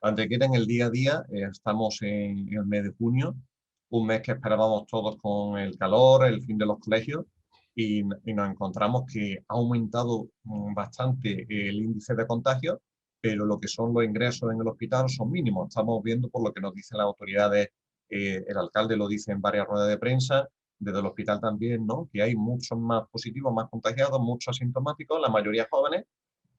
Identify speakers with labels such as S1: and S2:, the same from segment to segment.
S1: Antequera en el día a día, estamos en el mes de junio, un mes que esperábamos todos con el calor, el fin de los colegios, y nos encontramos que ha aumentado bastante el índice de contagios, pero lo que son los ingresos en el hospital son mínimos. Estamos viendo por lo que nos dicen las autoridades, el alcalde lo dice en varias ruedas de prensa, desde el hospital también, ¿no? Que hay muchos más positivos, más contagiados, muchos asintomáticos, la mayoría jóvenes,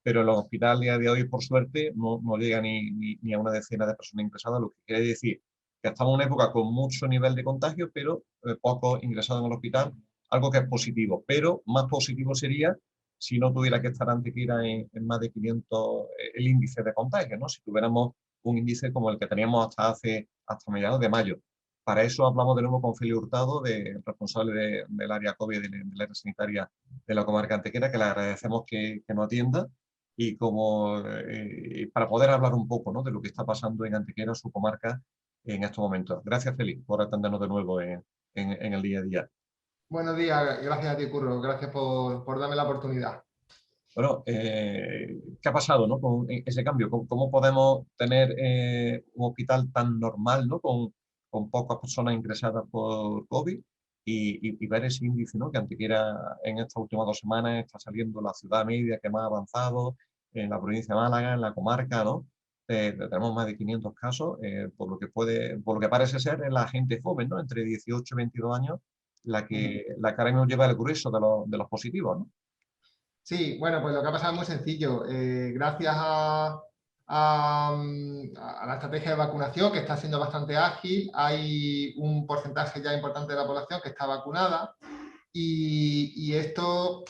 S1: pero en los hospitales a día de hoy, por suerte, no llega ni a una decena de personas ingresadas, lo que quiere decir que estamos en una época con mucho nivel de contagio, pero pocos ingresados en el hospital, algo que es positivo, pero más positivo sería si no tuviera que estar Antequera en más de 500 el índice de contagio, ¿no? Si tuviéramos un índice como el que teníamos hasta mediados de mayo. Para eso hablamos de nuevo con Félix Hurtado, responsable del área COVID, del área sanitaria de la comarca Antequera, que le agradecemos que nos atienda y para poder hablar un poco, ¿no?, de lo que está pasando en Antequera, su comarca, en estos momentos. Gracias, Félix, por atendernos de nuevo en el día a día.
S2: Buenos días, gracias a ti, Curro, gracias por darme la oportunidad.
S1: Bueno, ¿qué ha pasado, ¿no?, con ese cambio? ¿Cómo podemos tener un hospital tan normal, ¿no?, con pocas personas ingresadas por COVID y ver ese índice, ¿no?, que Antequera en estas últimas 2 semanas está saliendo la ciudad media que más ha avanzado, en la provincia de Málaga, en la comarca, ¿no? Tenemos más de 500 casos, por lo que parece ser es la gente joven, ¿no?, entre 18 y 22 años, la que ahora mismo lleva el grueso de los positivos, ¿no?
S2: Sí, bueno, pues lo que ha pasado es muy sencillo. Gracias a la estrategia de vacunación, que está siendo bastante ágil, hay un porcentaje ya importante de la población que está vacunada y esto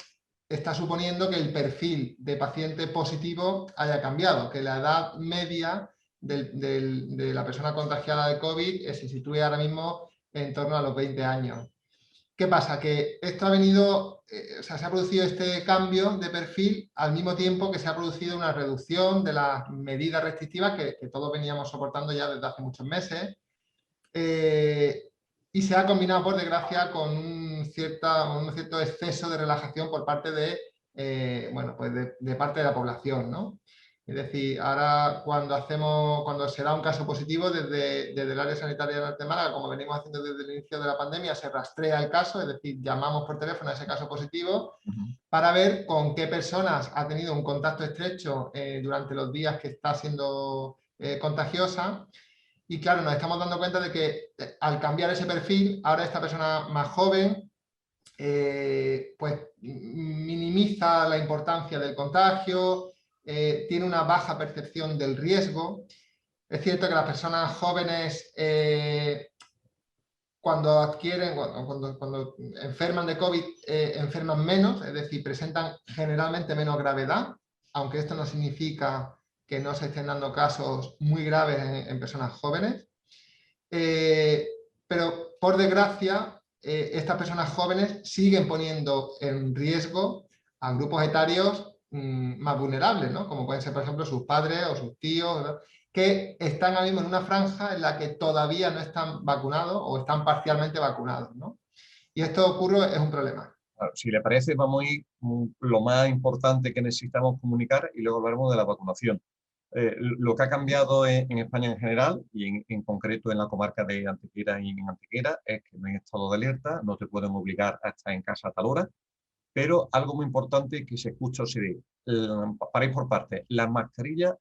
S2: está suponiendo que el perfil de paciente positivo haya cambiado, que la edad media de la persona contagiada de COVID se sitúe ahora mismo en torno a los 20 años. ¿Qué pasa? Que esto ha venido, o sea, se ha producido este cambio de perfil al mismo tiempo que se ha producido una reducción de las medidas restrictivas que todos veníamos soportando ya desde hace muchos meses. Y se ha combinado, por desgracia, con un cierto exceso de relajación por parte bueno, pues de parte de la población, ¿no? Es decir, ahora cuando se da un caso positivo desde el área sanitaria de Málaga, como venimos haciendo desde el inicio de la pandemia, se rastrea el caso, es decir, llamamos por teléfono a ese caso positivo para ver con qué personas ha tenido un contacto estrecho durante los días que está siendo contagiosa. Y claro, nos estamos dando cuenta de que al cambiar ese perfil, ahora esta persona más joven pues minimiza la importancia del contagio, tiene una baja percepción del riesgo. Es cierto que las personas jóvenes cuando enferman de COVID enferman menos, es decir, presentan generalmente menos gravedad, aunque esto no significa que no se estén dando casos muy graves en personas jóvenes. Pero por desgracia, estas personas jóvenes siguen poniendo en riesgo a grupos etarios más vulnerables, ¿no? Como pueden ser, por ejemplo, sus padres o sus tíos, ¿no?, que están ahora mismo en una franja en la que todavía no están vacunados o están parcialmente vacunados, ¿no? Y esto ocurre, es un problema.
S1: Si le parece, vamos a ir lo más importante que necesitamos comunicar y luego hablaremos de la vacunación. Lo que ha cambiado en España en general y en concreto en la comarca de Antequera y en Antequera es que no hay estado de alerta, no te pueden obligar a estar en casa a tal hora, pero algo muy importante que se escucha o se dice, para ir por partes, las mascarillas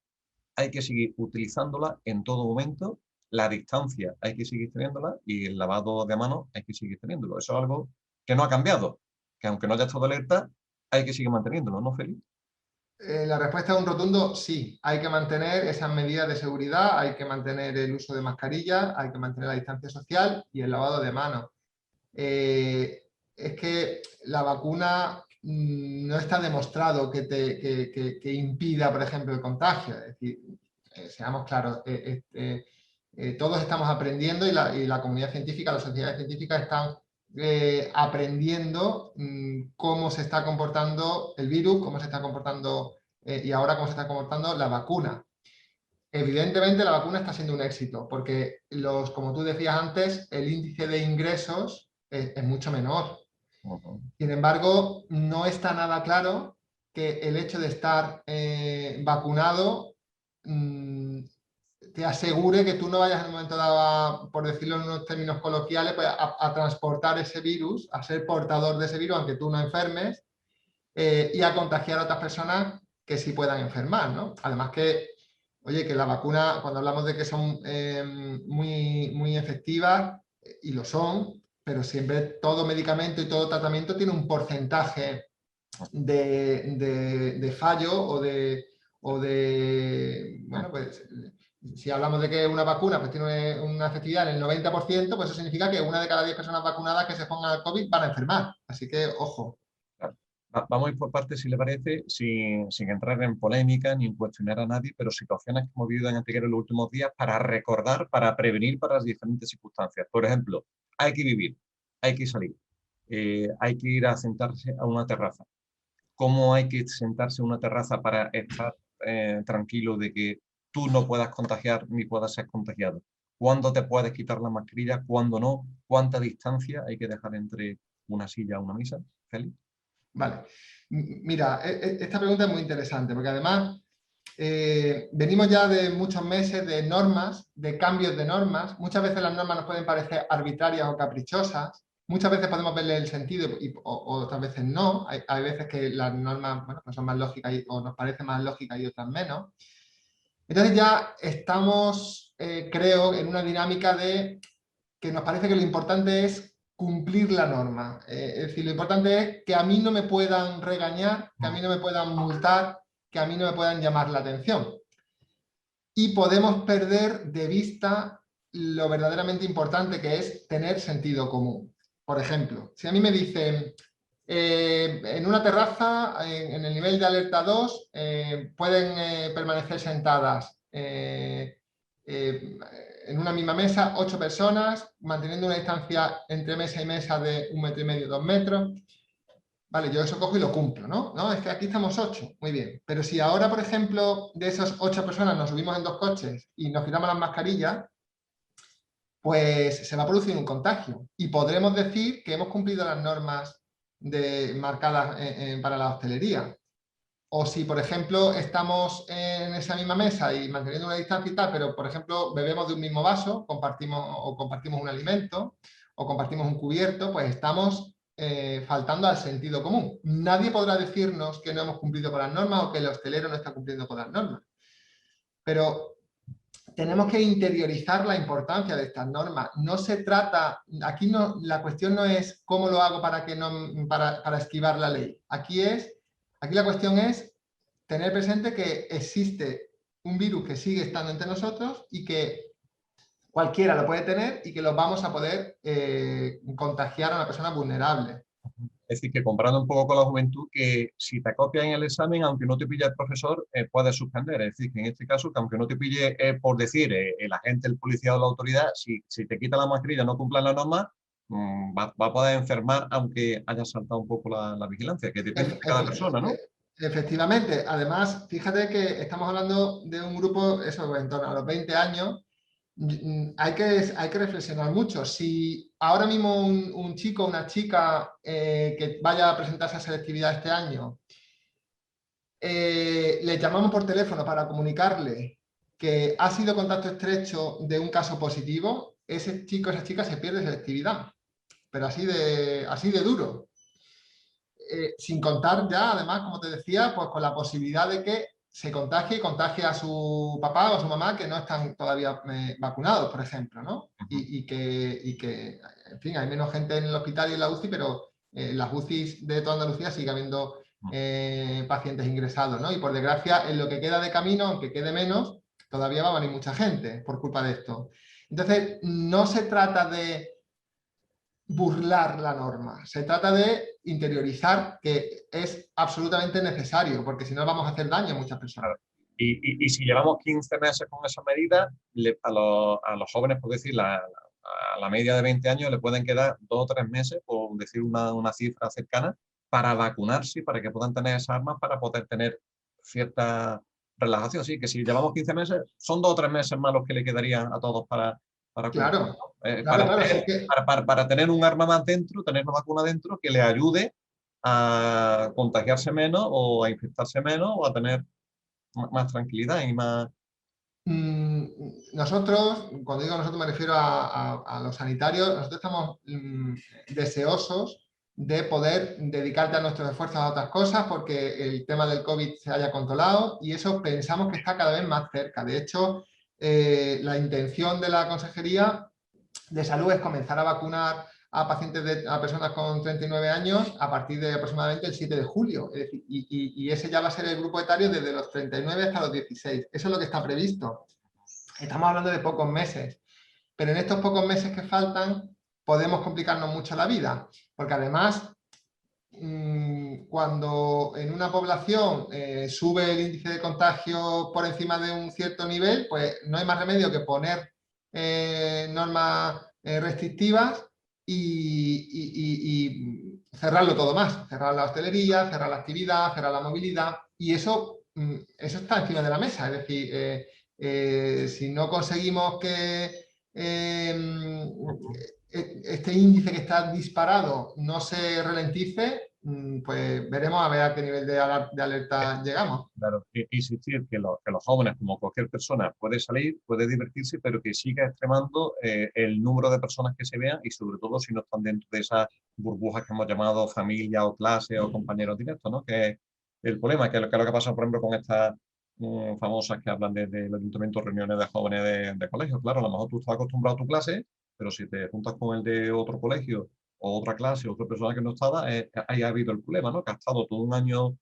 S1: hay que seguir utilizándolas en todo momento, la distancia hay que seguir teniéndola y el lavado de manos hay que seguir teniéndolo. Eso es algo que no ha cambiado, que aunque no haya estado alerta, hay que seguir manteniéndolo, ¿no, Felipe?
S2: La respuesta es un rotundo sí. Hay que mantener esas medidas de seguridad, hay que mantener el uso de mascarillas, hay que mantener la distancia social y el lavado de manos. Es que la vacuna no está demostrado que impida, por ejemplo, el contagio. Es decir, seamos claros, todos estamos aprendiendo y la comunidad científica, las sociedades científicas están aprendiendo cómo se está comportando el virus, cómo se está comportando y ahora cómo se está comportando la vacuna. Evidentemente la vacuna está siendo un éxito porque como tú decías antes, el índice de ingresos es mucho menor. Sin embargo, no está nada claro que el hecho de estar vacunado te asegure que tú no vayas en un momento dado, por decirlo en unos términos coloquiales, pues a transportar ese virus, a ser portador de ese virus, aunque tú no enfermes, y a contagiar a otras personas que sí puedan enfermar, ¿no? Además que, oye, que la vacuna, cuando hablamos de que son muy efectivas, y lo son, pero siempre todo medicamento y todo tratamiento tiene un porcentaje de fallo bueno, pues si hablamos de que una vacuna pues, tiene una efectividad en el 90%, pues eso significa que una de cada 10 personas vacunadas que se pongan al COVID van a enfermar. Así que, ojo.
S1: Claro. Vamos a ir por partes, si le parece, sin entrar en polémica ni en cuestionar a nadie, pero situaciones que hemos vivido en Antequera en los últimos días para recordar, para prevenir para las diferentes circunstancias. Por ejemplo, hay que vivir, hay que salir, hay que ir a sentarse a una terraza. ¿Cómo hay que sentarse a una terraza para estar tranquilo de que tú no puedas contagiar ni puedas ser contagiado? ¿Cuándo te puedes quitar la mascarilla? ¿Cuándo no? ¿Cuánta distancia hay que dejar entre una silla a una mesa? Félix.
S2: Vale. Mira, esta pregunta es muy interesante porque además venimos ya de muchos meses de normas, de cambios de normas. Muchas veces las normas nos pueden parecer arbitrarias o caprichosas. Muchas veces podemos verle el sentido o otras veces no. Hay veces que las normas bueno, pues son más lógicas o nos parecen más lógicas y otras menos. Entonces ya estamos, creo, en una dinámica de que nos parece que lo importante es cumplir la norma. Es decir, lo importante es que a mí no me puedan regañar, que a mí no me puedan multar, que a mí no me puedan llamar la atención. Y podemos perder de vista lo verdaderamente importante que es tener sentido común. Por ejemplo, si a mí me dicen, en una terraza, en el nivel de alerta 2, pueden permanecer sentadas en una misma mesa 8 personas, manteniendo una distancia entre mesa y mesa de 1,5 metros, 2 metros. Vale, yo eso cojo y lo cumplo, ¿no? No, es que aquí estamos 8, muy bien. Pero si ahora, por ejemplo, de esas 8 personas nos subimos en 2 coches y nos quitamos las mascarillas, pues se va a producir un contagio. Y podremos decir que hemos cumplido las normas marcadas para la hostelería. O si, por ejemplo, estamos en esa misma mesa y manteniendo una distancia y tal, pero, por ejemplo, bebemos de un mismo vaso, compartimos un alimento, o compartimos un cubierto, pues estamos faltando al sentido común. Nadie podrá decirnos que no hemos cumplido con las normas o que el hostelero no está cumpliendo con las normas. Pero tenemos que interiorizar la importancia de estas normas. No se trata, aquí no, la cuestión no es cómo lo hago para esquivar la ley. Aquí la cuestión es tener presente que existe un virus que sigue estando entre nosotros y que cualquiera lo puede tener y que lo vamos a poder contagiar a una persona vulnerable.
S1: Es decir, que comparando un poco con la juventud, que si te copias en el examen, aunque no te pille el profesor, puedes suspender. Es decir, que en este caso, que aunque no te pille, por decir, el agente, el policía o la autoridad, si te quita la mascarilla, no cumplan la norma, va a poder enfermar, aunque haya saltado un poco la vigilancia, que depende de cada persona, ¿no?
S2: Efectivamente. Además, fíjate que estamos hablando de un grupo, eso, en torno a los 20 años. Hay que reflexionar mucho. Si ahora mismo un chico o una chica que vaya a presentarse a selectividad este año, le llamamos por teléfono para comunicarle que ha sido contacto estrecho de un caso positivo, ese chico o esa chica se pierde selectividad, pero así de duro. Sin contar ya, además, como te decía, pues con la posibilidad de que se contagie y contagie a su papá o a su mamá que no están todavía vacunados, por ejemplo, ¿no? Y que, en fin, hay menos gente en el hospital y en la UCI, pero en las UCIs de toda Andalucía sigue habiendo pacientes ingresados, ¿no? Y por desgracia, en lo que queda de camino, aunque quede menos, todavía va a venir mucha gente por culpa de esto. Entonces, no se trata de burlar la norma, se trata de interiorizar que es absolutamente necesario, porque si no vamos a hacer daño a muchas personas.
S1: Y si llevamos 15 meses con esa medida, a los jóvenes, por decir, a la media de 20 años, le pueden quedar 2 o 3 meses, por decir una cifra cercana, para vacunarse, para que puedan tener esas armas, para poder tener cierta relajación. Así que si llevamos 15 meses, son 2 o 3 meses más los que le quedarían a todos para
S2: Claro,
S1: para tener un arma más dentro, tener una vacuna dentro que le ayude a contagiarse menos o a infectarse menos o a tener más tranquilidad y más...
S2: Mm, Nosotros, cuando digo nosotros me refiero a los sanitarios, nosotros estamos deseosos de poder dedicarte a nuestros esfuerzos a otras cosas porque el tema del COVID se haya controlado y eso pensamos que está cada vez más cerca. De hecho, la intención de la Consejería de Salud es comenzar a vacunar a pacientes, a personas con 39 años a partir de aproximadamente el 7 de julio. Es decir, y ese ya va a ser el grupo etario desde los 39 hasta los 16. Eso es lo que está previsto. Estamos hablando de pocos meses, pero en estos pocos meses que faltan podemos complicarnos mucho la vida, porque además cuando en una población sube el índice de contagio por encima de un cierto nivel, pues no hay más remedio que poner normas restrictivas y cerrarlo todo más, cerrar la hostelería, cerrar la actividad, cerrar la movilidad, y eso está encima de la mesa. Es decir, si no conseguimos que este índice que está disparado no se ralentice, pues veremos a ver a qué nivel de alerta llegamos.
S1: Claro, insistir que los jóvenes, como cualquier persona, puede salir, puede divertirse, pero que siga extremando el número de personas que se vean y sobre todo si no están dentro de esas burbujas que hemos llamado familia o clase o compañeros directos, ¿no? Que es el problema, que es lo que pasa, por ejemplo, con estas famosas que hablan del ayuntamiento, reuniones de jóvenes de colegio. Claro, a lo mejor tú estás acostumbrado a tu clase, pero si te juntas con el de otro colegio o otra clase, otra persona que no estaba, ahí ha habido el problema, ¿no? Que ha estado todo un año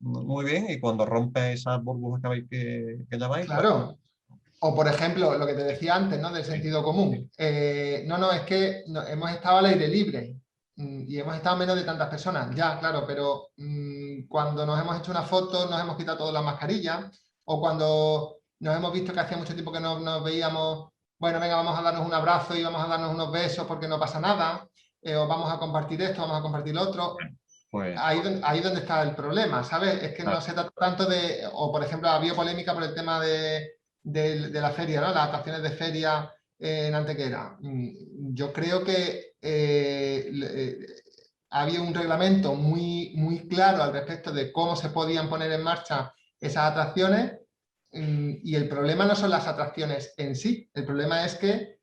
S1: muy bien, y cuando rompe esas burbujas que llamáis, pues
S2: Claro. O, por ejemplo, lo que te decía antes, ¿no? Del
S1: sí,
S2: sentido común. No, es que hemos estado al aire libre y hemos estado menos de tantas personas. Ya, claro, pero cuando nos hemos hecho una foto, nos hemos quitado todas las mascarillas, o cuando nos hemos visto que hacía mucho tiempo que no nos veíamos, bueno, venga, vamos a darnos un abrazo y vamos a darnos unos besos porque no pasa nada, o vamos a compartir esto, vamos a compartir lo otro.
S1: pues
S2: Ahí donde está el problema, ¿sabes? Es que no
S1: claro,
S2: se trata tanto de, o por ejemplo, ha habido polémica por el tema de la feria, ¿no? Las atracciones de feria en Antequera. Yo creo que había un reglamento muy claro al respecto de cómo se podían poner en marcha esas atracciones, y el problema no son las atracciones en sí, el problema es que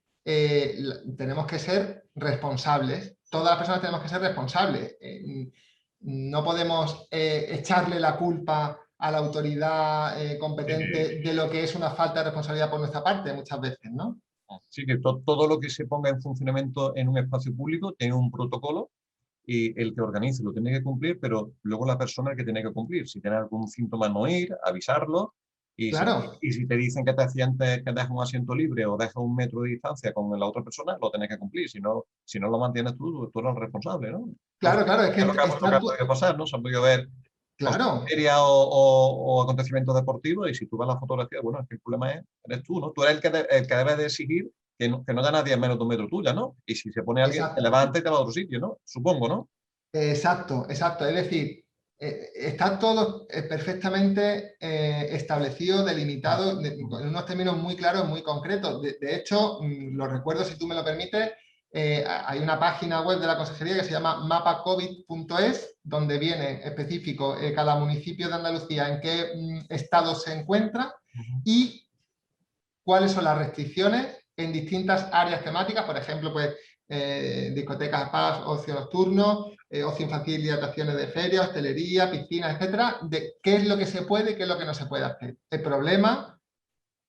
S2: tenemos que ser responsables, todas las personas tenemos que ser responsables. No podemos echarle la culpa a la autoridad competente de lo que es una falta de responsabilidad por nuestra parte muchas veces, ¿no?
S1: sí que todo lo que se ponga en funcionamiento en un espacio público tiene un protocolo y el que organice lo tiene que cumplir, pero luego la persona es el que tiene que cumplir. Si tiene algún síntoma, no ir, avisarlo.
S2: Claro,
S1: Y si te dicen que te sientes que dejas un asiento libre o dejas un metro de distancia con la otra persona, lo tienes que cumplir. Si no lo mantienes tú eres el responsable, ¿no?
S2: claro, claro, es
S1: Es lo
S2: que
S1: lo que
S2: está
S1: ha podido pasar, ¿no? Se han podido ver cosas
S2: claro,
S1: serias o acontecimientos deportivos, y si tú ves la fotografía, bueno, es que el problema eres tú, ¿no? Tú eres el que debe de exigir que no haya nadie a menos de un metro tuya, ¿no? Y si se pone alguien, te
S2: exacto.
S1: levanta y te va a otro sitio, ¿no? Supongo, ¿no?
S2: Exacto, exacto. Es decir, está todo perfectamente establecido, delimitado, en unos términos muy claros, muy concretos. De hecho, lo recuerdo, si tú me lo permites, hay una página web de la Consejería que se llama mapacovid.es, donde viene específico cada municipio de Andalucía en qué estado se encuentra
S1: Ujú.
S2: y cuáles son las restricciones en distintas áreas temáticas, por ejemplo, pues discotecas, pubs, ocio nocturno, ocio infantil y atracciones de feria, hostelería, piscinas, etcétera, de qué es lo que se puede y qué es lo que no se puede hacer. El problema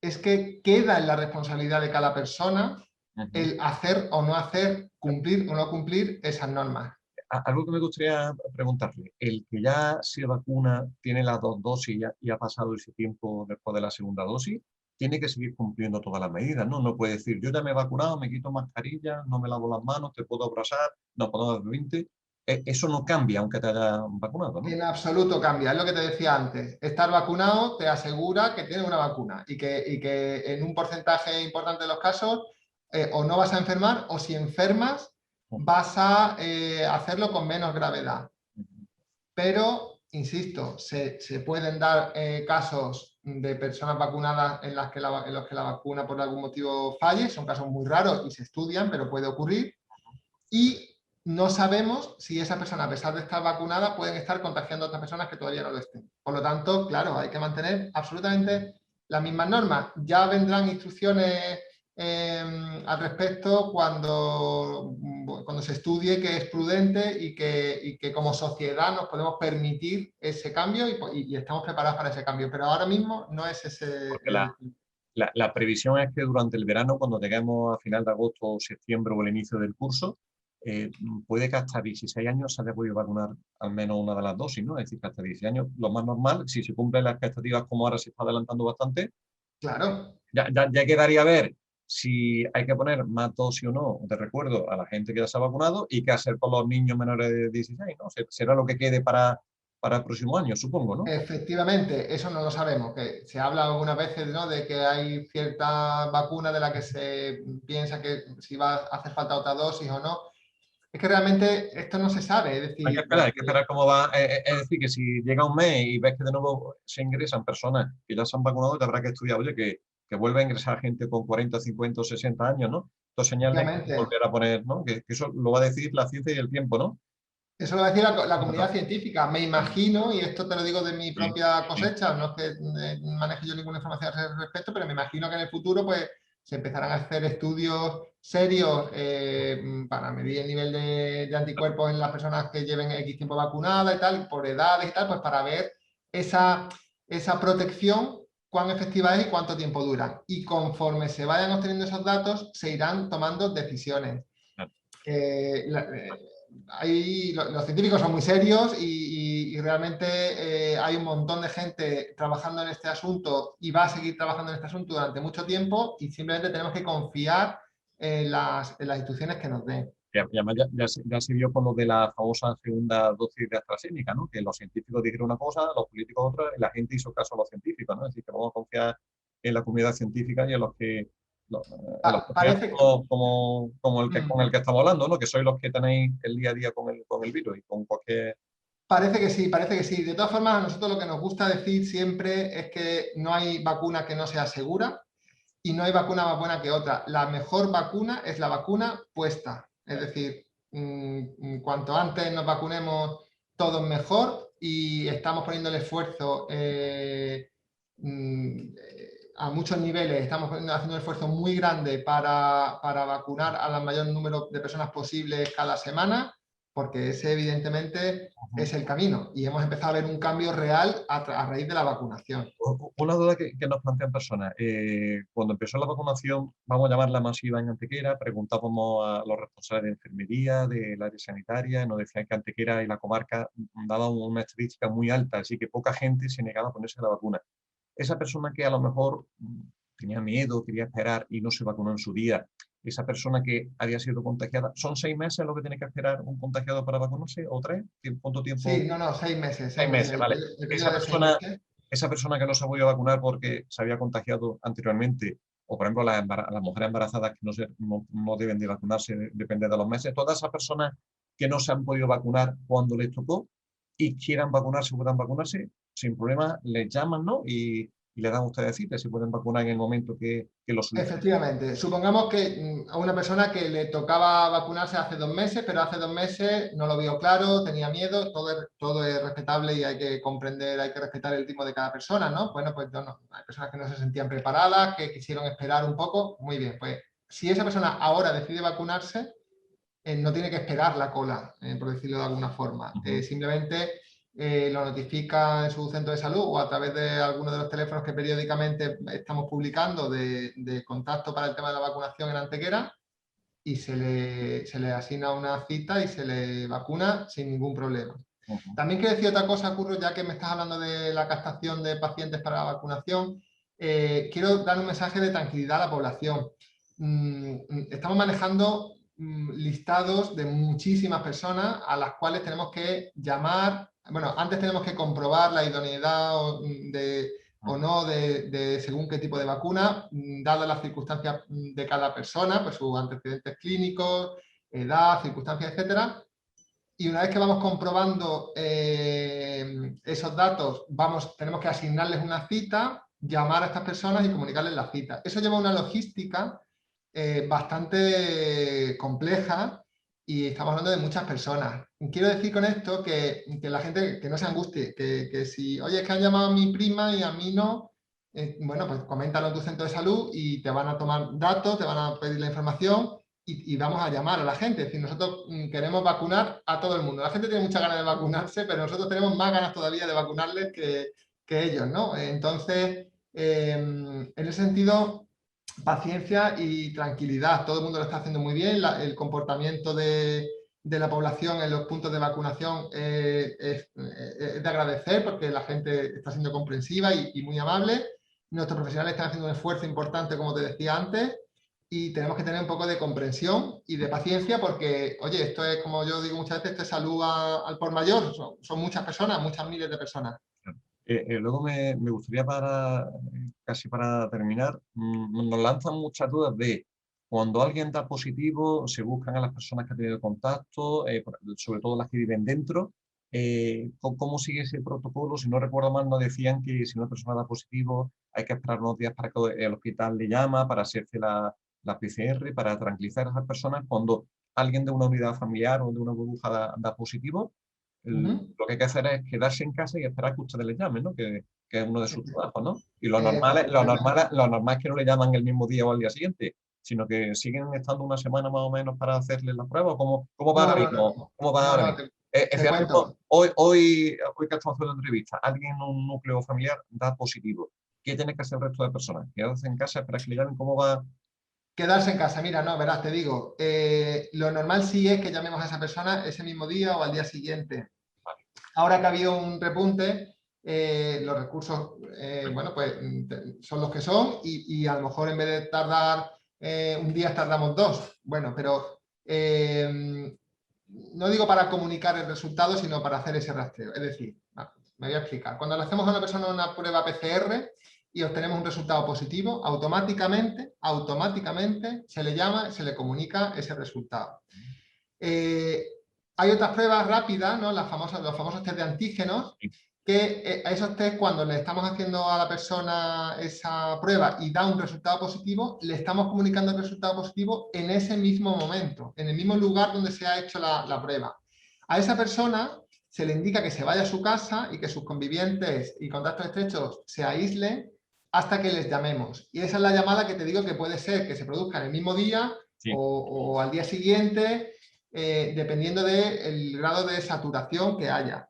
S2: es que queda en la responsabilidad de cada persona
S1: Ujú.
S2: el hacer o no hacer, cumplir o no cumplir esas normas.
S1: Algo que me gustaría preguntarle, el que ya se vacuna, tiene las dos dosis y ha pasado ese tiempo después de la segunda dosis, tiene que seguir cumpliendo todas las medidas, ¿no? No puede decir, yo ya me he vacunado, me quito mascarilla, no me lavo las manos, te puedo abrazar, no puedo dar 20. Eso no cambia aunque te hayas vacunado, ¿no?
S2: En absoluto cambia, es lo que te decía antes. Estar vacunado te asegura que tienes una vacuna y que en un porcentaje importante de los casos o no vas a enfermar o si enfermas vas a hacerlo con menos gravedad. Pero, insisto, se pueden dar casos de personas vacunadas en los que la vacuna por algún motivo falle, son casos muy raros y se estudian, pero puede ocurrir. Y no sabemos si esa persona, a pesar de estar vacunada, pueden estar contagiando a otras personas que todavía no lo estén. Por lo tanto, claro, hay que mantener absolutamente las mismas normas. Ya vendrán instrucciones al respecto cuando se estudie que es prudente y que como sociedad nos podemos permitir ese cambio y estamos preparados para ese cambio. Pero ahora mismo no es ese
S1: Porque la previsión es que durante el verano, cuando lleguemos a final de agosto o septiembre o el inicio del curso, puede que hasta 16 años se haya podido vacunar al menos una de las dosis, ¿no? Es decir, que hasta 16 años, lo más normal, si se cumplen las expectativas como ahora se está adelantando bastante,
S2: Claro.
S1: ya quedaría ver si hay que poner más dosis o no, de recuerdo, a la gente que ya se ha vacunado y qué hacer con los niños menores de 16, ¿no? Será lo que quede para el próximo año, supongo, ¿no?
S2: Efectivamente, eso no lo sabemos, que se habla algunas veces, ¿no?, de que hay cierta vacuna de la que se piensa que si va a hacer falta otra dosis o no. Es que realmente esto no se sabe, es decir,
S1: Hay que esperar cómo va. Es decir, que si llega un mes y ves que de nuevo se ingresan personas que ya se han vacunado, te habrá que estudiar, oye, que vuelve a ingresar gente con 40, 50 o 60 años, ¿no? Esto señal de que hay que
S2: efectivamente,
S1: volver a poner, ¿no? Que eso lo va a decir la ciencia y el tiempo, ¿no?
S2: eso lo va a decir la comunidad científica. Me imagino, y esto te lo digo de mi
S1: Sí,
S2: propia
S1: sí.
S2: cosecha, no es que maneje yo ninguna información al respecto, pero me imagino que en el futuro pues, se empezarán a hacer estudios serios para medir el nivel de anticuerpos en las personas que lleven X tiempo vacunadas y tal, por edades y tal, pues para ver esa protección, cuán efectiva es y cuánto tiempo dura. Y conforme se vayan obteniendo esos datos, se irán tomando decisiones.
S1: Claro.
S2: Ahí los científicos son muy serios y realmente hay un montón de gente trabajando en este asunto y va a seguir trabajando en este asunto durante mucho tiempo y simplemente tenemos que confiar en las instrucciones que nos den.
S1: Y además ya se vio con lo de la famosa segunda dosis de AstraZeneca, ¿no? Que los científicos dijeron una cosa, los políticos otra, y la gente hizo caso a los científicos, ¿no? Es decir, que vamos a confiar en la comunidad científica y en los
S2: Parece que...
S1: como el
S2: mm,
S1: con el que estamos hablando, ¿no? Que sois los que tenéis el día a día con el virus y con cualquier...
S2: Parece que sí, parece que sí. De todas formas, a nosotros lo que nos gusta decir siempre es que no hay vacuna que no sea segura y no hay vacuna más buena que otra. La mejor vacuna es la vacuna puesta. Es decir, cuanto antes nos vacunemos, todos mejor y estamos poniendo el esfuerzo a muchos niveles. Estamos haciendo un esfuerzo muy grande para vacunar al mayor número de personas posibles cada semana, porque ese evidentemente es el camino y hemos empezado a ver un cambio real a raíz de la vacunación.
S1: Una duda que nos plantean personas. Cuando empezó la vacunación, vamos a llamarla masiva en Antequera, preguntábamos a los responsables de enfermería, del área sanitaria, nos decían que Antequera y la comarca daban una estadística muy alta, así que poca gente se negaba a ponerse la vacuna. Esa persona que a lo mejor tenía miedo, quería esperar y no se vacunó en su día, esa persona que había sido contagiada, ¿son 6 meses lo que tiene que esperar un contagiado para vacunarse o 3? ¿Cuánto tiempo?
S2: Sí, no, no, 6 meses.
S1: 6 meses, vale.
S2: El
S1: Esa
S2: periodo de seis
S1: persona,
S2: meses.
S1: esa persona que no se ha podido vacunar porque se había contagiado anteriormente, o por ejemplo las mujeres embarazadas que no deben de vacunarse, depende de los meses, todas esas personas que no se han podido vacunar cuando les tocó y quieran vacunarse, puedan vacunarse, sin problema les llaman, ¿no? Y les dan ustedes cita, se pueden vacunar en el momento que lo soliciten.
S2: Efectivamente. Supongamos que a una persona que le tocaba vacunarse hace 2 meses, pero hace 2 meses no lo vio claro, tenía miedo, todo es respetable y hay que comprender, hay que respetar el ritmo de cada persona, ¿no? Bueno, pues no, hay personas que no se sentían preparadas, que quisieron esperar un poco. Muy bien, pues si esa persona ahora decide vacunarse, no tiene que esperar la cola, por decirlo de alguna forma.
S1: Ujú.
S2: Simplemente lo notifica en su centro de salud o a través de alguno de los teléfonos que periódicamente estamos publicando de contacto para el tema de la vacunación en Antequera y se le asigna una cita y se le vacuna sin ningún problema.
S1: Ujú.
S2: También quiero decir otra cosa, Curro, ya que me estás hablando de la captación de pacientes para la vacunación. Quiero dar un mensaje de tranquilidad a la población. Estamos manejando listados de muchísimas personas a las cuales tenemos que llamar. Bueno, antes tenemos que comprobar la idoneidad o no de según qué tipo de vacuna, dadas las circunstancias de cada persona, pues sus antecedentes clínicos, edad, circunstancias, etcétera. Y una vez que vamos comprobando esos datos, tenemos que asignarles una cita, llamar a estas personas y comunicarles la cita. Eso lleva una logística bastante compleja y estamos hablando de muchas personas. Quiero decir con esto que la gente que no se angustie, que si, oye, es que han llamado a mi prima y a mí no, bueno, pues coméntalo en tu centro de salud y te van a tomar datos, te van a pedir la información y vamos a llamar a la gente. Es decir, nosotros queremos vacunar a todo el mundo. La gente tiene muchas ganas de vacunarse, pero nosotros tenemos más ganas todavía de vacunarles que ellos, ¿no? Entonces, en ese sentido, paciencia y tranquilidad. Todo el mundo lo está haciendo muy bien. El comportamiento de la población en los puntos de vacunación es de agradecer porque la gente está siendo comprensiva y muy amable. Nuestros profesionales están haciendo un esfuerzo importante, como te decía antes, y tenemos que tener un poco de comprensión y de paciencia porque, oye, esto es, como yo digo muchas veces, esto es salud al por mayor. Son muchas personas, muchas miles de personas.
S1: Luego me gustaría casi para terminar, nos lanzan muchas dudas de cuando alguien da positivo, se buscan a las personas que han tenido contacto, sobre todo las que viven dentro. ¿Cómo sigue ese protocolo? Si no recuerdo mal, nos decían que si una persona da positivo hay que esperar unos días para que el hospital le llama, para hacerse la PCR, para tranquilizar a esas personas. Cuando alguien de una unidad familiar o de una burbuja da positivo,
S2: Ujú.
S1: lo que hay que hacer es quedarse en casa y esperar que ustedes les llamen, ¿no? Que es uno de sus trabajos, ¿no? Y
S2: Efectivamente.
S1: lo normal es que no le llaman el mismo día o al día siguiente, sino que siguen estando una semana más o menos para hacerles la prueba. ¿Cómo va
S2: No,
S1: ahora
S2: no, no,
S1: mismo?
S2: no.
S1: ¿Cómo va
S2: No,
S1: ahora
S2: no,
S1: mismo? Es
S2: te
S1: cierto,
S2: cuento.
S1: hoy que estamos haciendo la entrevista, alguien en un núcleo familiar da positivo. ¿Qué tiene que hacer el resto de personas? Quedarse en casa, esperar que le llamen, ¿cómo va?
S2: Quedarse en casa, mira, no, verás, te digo, lo normal sí es que llamemos a esa persona ese mismo día o al día siguiente. Ahora que ha habido un repunte, los recursos, bueno, pues son los que son y a lo mejor en vez de tardar un día tardamos dos. Bueno, pero no digo para comunicar el resultado, sino para hacer ese rastreo. Es decir, me voy a explicar. Cuando le hacemos a una persona una prueba PCR y obtenemos un resultado positivo, automáticamente se le llama, se le comunica ese resultado. Eh, Hay otras pruebas rápidas, ¿no? Los famosos test de antígenos, que a esos test, cuando le estamos haciendo a la persona esa prueba y da un resultado positivo, le estamos comunicando el resultado positivo en ese mismo momento, en el mismo lugar donde se ha hecho la prueba. A esa persona se le indica que se vaya a su casa y que sus convivientes y contactos estrechos se aíslen hasta que les llamemos. Y esa es la llamada que te digo que puede ser que se produzca en el mismo día
S1: Sí.
S2: o al día siguiente, dependiendo del grado de saturación que haya.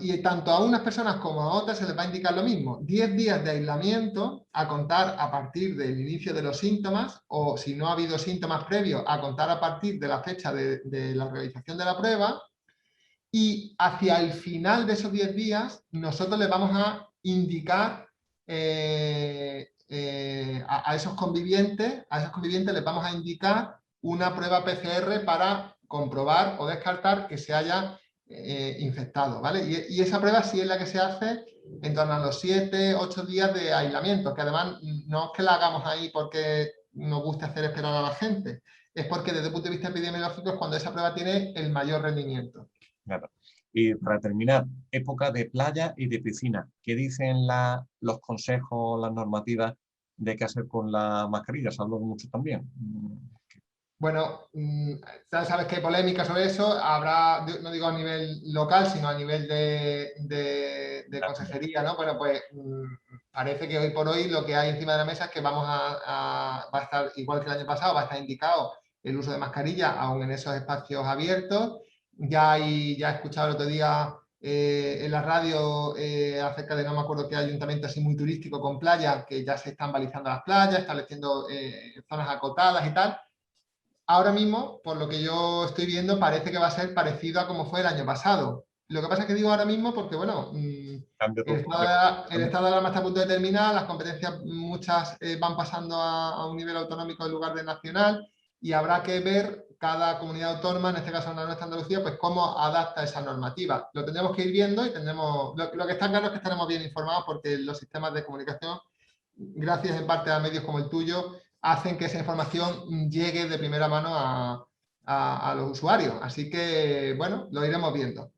S2: Y tanto a unas personas como a otras se les va a indicar lo mismo. 10 días de aislamiento a contar a partir del inicio de los síntomas o si no ha habido síntomas previos a contar a partir de la fecha de la realización de la prueba y hacia el final de esos 10 días nosotros les vamos a indicar a esos convivientes les vamos a indicar una prueba PCR para comprobar o descartar que se haya infectado, ¿vale? Y esa prueba sí es la que se hace en torno a los 7, 8 días de aislamiento, que además no es que la hagamos ahí porque nos guste hacer esperar a la gente, es porque desde el punto de vista epidemiológico es cuando esa prueba tiene el mayor rendimiento.
S1: Claro. Y para terminar, época de playa y de piscina. ¿Qué dicen los consejos, las normativas de qué hacer con la mascarilla? Se habla mucho también.
S2: Bueno, ya sabes que hay polémica sobre eso. Habrá, no digo a nivel local, sino a nivel de consejería, ¿no? Bueno, pues parece que hoy por hoy lo que hay encima de la mesa es que va a estar, igual que el año pasado, va a estar indicado el uso de mascarilla, aún en esos espacios abiertos. Ya he escuchado el otro día en la radio acerca de no me acuerdo qué ayuntamiento así muy turístico con playa, que ya se están balizando las playas, estableciendo zonas acotadas y tal. Ahora mismo, por lo que yo estoy viendo, parece que va a ser parecido a como fue el año pasado. Lo que pasa es que digo ahora mismo porque, bueno,
S1: Cambia todo.
S2: el estado de alarma está a punto de terminar, las competencias muchas van pasando a un nivel autonómico en lugar de nacional y habrá que ver cada comunidad autónoma, en este caso la nuestra Andalucía, pues cómo adapta esa normativa. Lo tendremos que ir viendo y tendremos, lo que está claro es que estaremos bien informados porque los sistemas de comunicación, gracias en parte a medios como el tuyo, hacen que esa información llegue de primera mano a los usuarios. Así que, bueno, lo iremos viendo.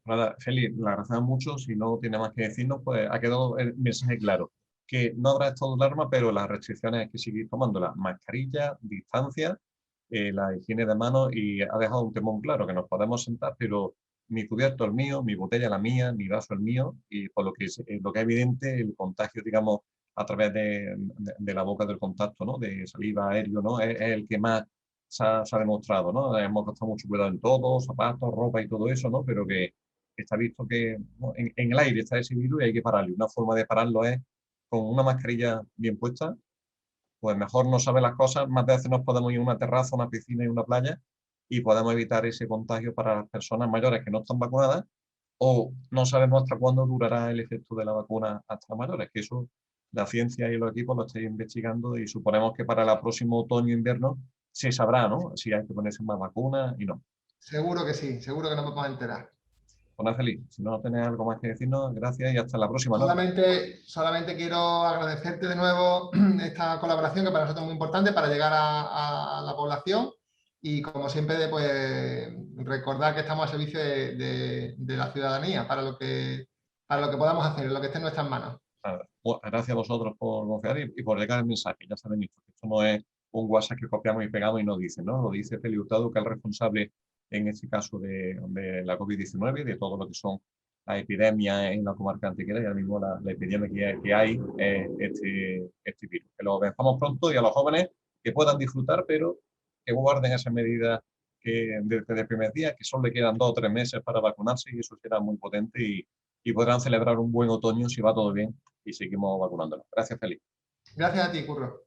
S1: Nada, Félix, le agradecemos mucho. Si no tiene más que decirnos, pues ha quedado el mensaje claro. Que no habrá estado de alarma, pero las restricciones hay que seguir tomando la mascarilla, distancia, la higiene de manos y ha dejado un tema muy claro, que nos podemos sentar, pero mi cubierto el mío, mi botella la mía, mi vaso el mío, y por lo que es evidente, el contagio, digamos, a través de la boca del contacto, ¿no? De saliva, aéreo, ¿no? Es el que más se ha demostrado, ¿no? Hemos gastado mucho cuidado en todo, zapatos, ropa y todo eso, ¿no? Pero que está visto que, ¿no? En el aire está ese virus y hay que pararlo. Y una forma de pararlo es con una mascarilla bien puesta, pues mejor no saber las cosas, más veces nos podemos ir a una terraza, una piscina y una playa y podemos evitar ese contagio para las personas mayores que no están vacunadas o no sabemos hasta cuándo durará el efecto de la vacuna hasta mayores, que eso la ciencia y los equipos lo están investigando y suponemos que para el próximo otoño e invierno se sabrá, ¿no? Si hay que ponerse más vacunas y no.
S2: Seguro que sí, seguro que nos vamos a enterar.
S1: Pues feliz. Si no tenés algo más que decirnos, gracias y hasta la próxima, ¿no?
S2: Solamente quiero agradecerte de nuevo esta colaboración que para nosotros es muy importante para llegar a la población y como siempre pues recordar que estamos al servicio de la ciudadanía para lo que podamos hacer, lo que esté en nuestras manos.
S1: Nada, pues, gracias a vosotros por confiar y por llegar el mensaje. Ya saben esto, que esto no es un WhatsApp que copiamos y pegamos y no dice, ¿no? Lo dice Feli Hurtado, que es el responsable en este caso de la COVID-19 y de todo lo que son las epidemias en la comarca antequera y ahora mismo la epidemia que hay es este virus. Que lo venzamos pronto y a los jóvenes que puedan disfrutar, pero que guarden esas medidas que desde el primer día, que solo le quedan 2 o 3 meses para vacunarse y eso será muy potente y podrán celebrar un buen otoño si va todo bien y seguimos vacunándonos. Gracias, Felipe.
S2: Gracias a ti, Curro.